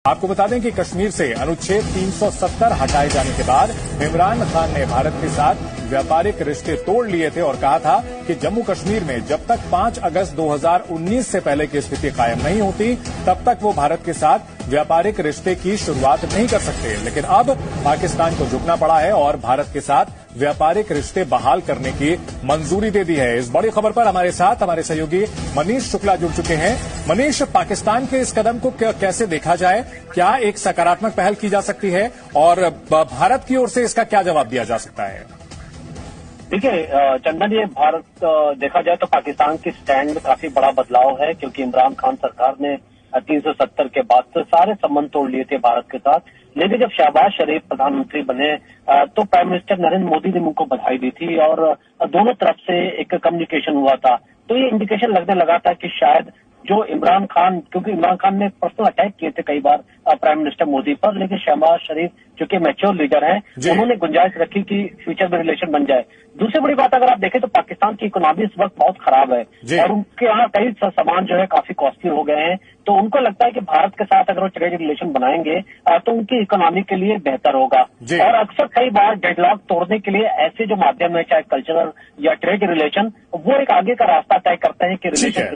आपको बता दें कि कश्मीर से अनुच्छेद 370 हटाए जाने के बाद इमरान खान ने भारत के साथ व्यापारिक रिश्ते तोड़ लिए थे और कहा था कि जम्मू कश्मीर में जब तक 5 अगस्त 2019 से पहले की स्थिति कायम नहीं होती तब तक वो भारत के साथ व्यापारिक रिश्ते की शुरुआत नहीं कर सकते। लेकिन अब पाकिस्तान को झुकना पड़ा है और भारत के साथ व्यापारिक रिश्ते बहाल करने की मंजूरी दे दी है। इस बड़ी खबर पर हमारे साथ हमारे सहयोगी मनीष शुक्ला जुड़ चुके हैं। मनीष, पाकिस्तान के इस कदम को कैसे देखा जाए? क्या एक सकारात्मक पहल की जा सकती है और भारत की ओर से इसका क्या जवाब दिया जा सकता है? देखिए चंदन, ये भारत देखा जाए तो पाकिस्तान की स्टैंड में काफी बड़ा बदलाव है, क्योंकि इमरान खान सरकार ने 370 के बाद से सारे संबंध तोड़ लिए थे भारत के साथ। लेकिन जब शहबाज शरीफ प्रधानमंत्री बने तो प्राइम मिनिस्टर नरेंद्र मोदी ने उनको बधाई दी थी और दोनों तरफ से एक कम्युनिकेशन हुआ था। तो ये इंडिकेशन लगने लगा था कि शायद जो इमरान खान, क्योंकि इमरान खान ने पर्सनल अटैक किए थे कई बार प्राइम मिनिस्टर मोदी पर, लेकिन शहबाज शरीफ जो कि मैच्योर लीडर हैं, उन्होंने गुंजाइश रखी कि फ्यूचर में रिलेशन बन जाए। दूसरी बड़ी बात अगर आप देखें तो पाकिस्तान की इकोनॉमी इस वक्त बहुत खराब है और उनके यहाँ कई सामान जो है काफी कॉस्टली हो गए हैं। तो उनको लगता है कि भारत के साथ अगर वो ट्रेड रिलेशन बनाएंगे तो उनकी इकोनॉमी के लिए बेहतर होगा। और अक्सर कई बार डेडलॉक तोड़ने के लिए ऐसे जो माध्यम है, चाहे कल्चरल या ट्रेड रिलेशन, वो एक आगे का रास्ता तय करते हैं कि रिलेशन